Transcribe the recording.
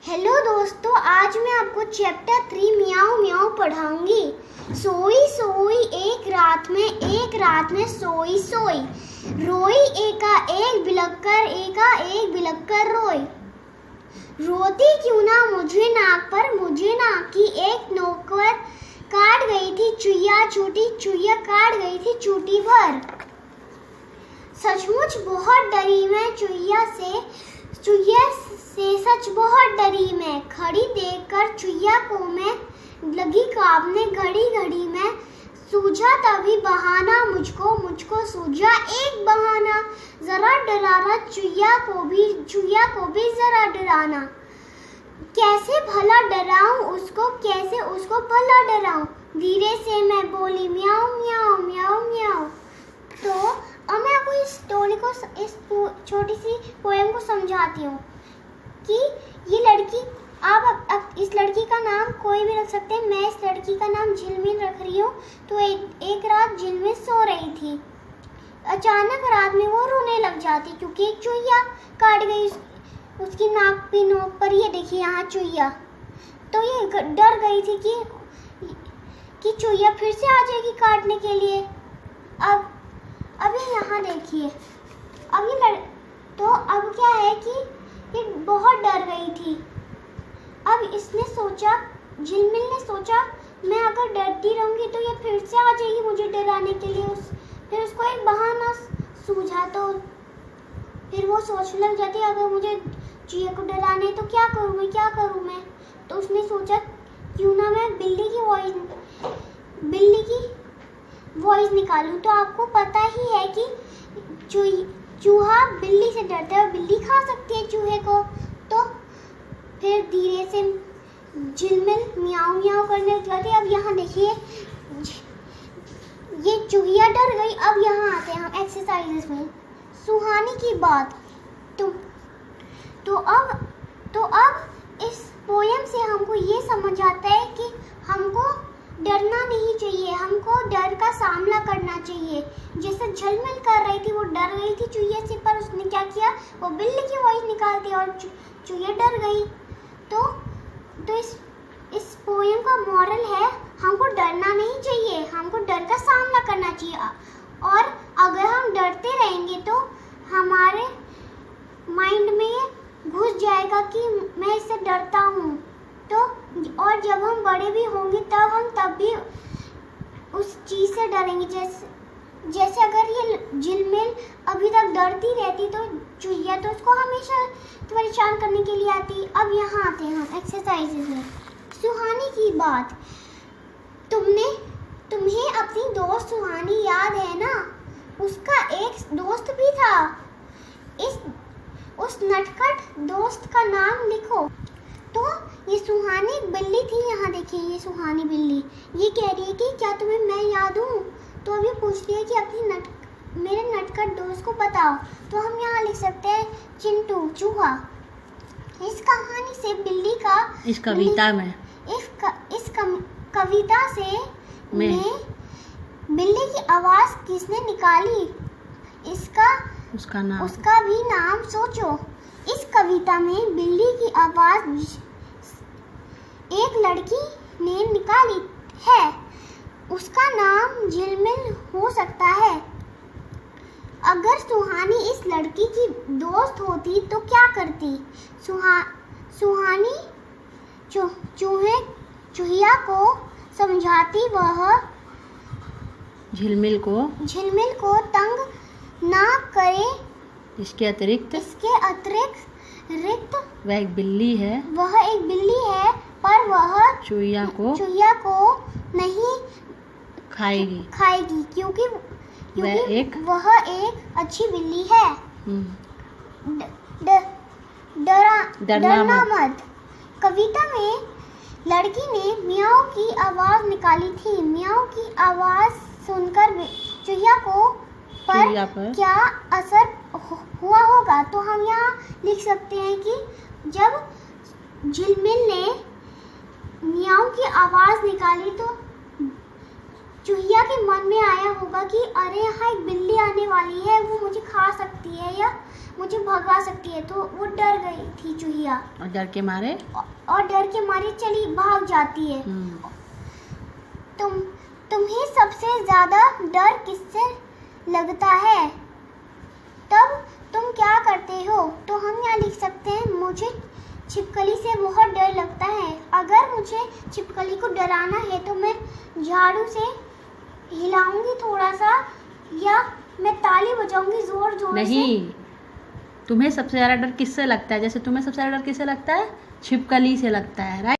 Hello दोस्तों, आज मैं आपको चैप्टर 3 मियाऊ मियाऊ पढ़ाऊंगी। सोई सोई एक रात में सोई सोई, रोई एका एक बिलककर रोई। रोती क्यों ना मुझे नाक की एक नोक पर काट गई थी चुईया काट गई थी चूटी भर। सचमुच बहुत डरी मैं चुईया से सच बहुत डरी मैं। खड़ी देखकर चुईया को मैं लगी कांपने घड़ी में। सूझा तभी बहाना मुझको सूझा एक बहाना। जरा डराना चुईया को भी जरा डराना। कैसे भला डराऊं धीरे से मैं बोली म्याऊ म्याऊ म्याऊ म्याऊ। तो अब मैं आपको इस स्टोरी को, इस छोटी सी पोएम को समझाती हूँ कि ये लड़की, आप इस लड़की का नाम कोई भी रख सकते हैं। मैं इस लड़की का नाम झिलमिल रख रही हूँ। तो एक रात झिलमिल सो रही थी। अचानक रात में वो रोने लग जाती क्योंकि एक चुईया काट गई उसकी नाक की नोक पर। ये देखिए यहाँ चुईया। तो ये डर गई थी कि चुईया फिर से आ जाएगी काटने के लिए। अब ये यहाँ देखिए। अब क्या है कि ये बहुत डर गई थी। अब झिलमिल ने सोचा मैं अगर डरती रहूंगी तो ये फिर से आ जाएगी मुझे डराने के लिए। फिर उसको एक बहाना सूझा। तो फिर वो सोचने लग जाती अगर मुझे चुईया को डराना है तो क्या करूँ मैं। तो उसने सोचा क्यों ना मैं बिल्ली की वॉइस निकालूं। तो आपको पता ही है कि चूहा बिल्ली से डरता है और बिल्ली खा सकती है चूहे को। तो फिर धीरे से झिलमिल म्याऊ म्याऊ करने लग जाती। अब यहाँ देखिए ये चूहिया डर गई। अब यहाँ आते हैं हम एक्सरसाइजेस में। सुहानी की बात। तो अब इस पोयम से हमको ये समझ आता है कि हमको डरना नहीं चाहिए, हमको डर का सामना करना चाहिए। जैसे झिलमिल कर रही थी, वो डर गई थी चुईया से, पर उसने क्या किया, वो बिल्ली की वॉइस निकाल दी और चुईया डर गई। तो इस पोयम का मॉरल है हमको डरना नहीं चाहिए, हमको डर का सामना करना चाहिए। और अगर हम डरते रहेंगे तो हमारे माइंड में ये घुस जाएगा कि मैं इससे डरता हूँ। और जब हम बड़े भी होंगे तब भी उस चीज़ से डरेंगे। जैसे अगर ये झिलमिल अभी तक डरती रहती तो चुईया तो उसको हमेशा परेशान करने के लिए आती। अब यहाँ आते हैं हम एक्सरसाइजेज में। सुहानी की बात। तुम्हें अपनी दोस्त सुहानी याद है ना? उसका एक दोस्त भी था। उस नटखट दोस्त का नाम लिखो। तो ये सुहानी एक बिल्ली थी। यहाँ देखिए ये सुहानी बिल्ली ये कह रही है कि क्या तुम्हें मैं याद हूँ? तो अब ये पूछ रही है कि मेरे नटखट दोस्त को बताओ। तो हम यहाँ लिख सकते हैं चिंटू चूहा। इस कहानी से बिल्ली का इस कविता से बिल्ली की आवाज किसने निकाली, उसका भी नाम सोचो। इस कविता में बिल्ली की आवाज एक लड़की ने निकाली है। उसका नाम झिलमिल हो सकता है। अगर सुहानी इस लड़की की दोस्त होती तो क्या करती? सुहानी चूहिया को समझाती, वह झिलमिल को तंग ना करे। इसके अतिरिक्त वह एक बिल्ली है, पर वह चूहिया को नहीं खाएगी क्योंकि वह एक अच्छी बिल्ली है। डरना मत। कविता में लड़की ने मियाऊ की आवाज निकाली थी। मियाऊ की आवाज सुनकर चूहिया पर क्या असर हुआ होगा? तो हम यहाँ लिख सकते हैं कि जब झिलमिल ने मियाऊ की आवाज निकाली तो चूहिया के मन में आया होगा कि अरे यहाँ एक बिल्ली आने वाली है, वो मुझे खा सकती है या मुझे भगा सकती है, तो वो डर गई थी चूहिया और डर के मारे चली भाग जाती है। तुम्हें सबसे ज्यादा डर किससे लगता है? तब तुम क्या करते हो? तो हम यहाँ लिख सकते हैं, मुझे छिपकली से बहुत डर लगता है। अगर मुझे छिपकली को डराना है तो मैं झाड़ू से हिलाऊंगी थोड़ा सा, या मैं ताली बजाऊंगी जोर जोर से। नहीं, तुम्हें सबसे ज्यादा डर किससे लगता है? जैसे तुम्हें सबसे ज्यादा डर किससे लगता है? छिपकली से लगता है, राइट।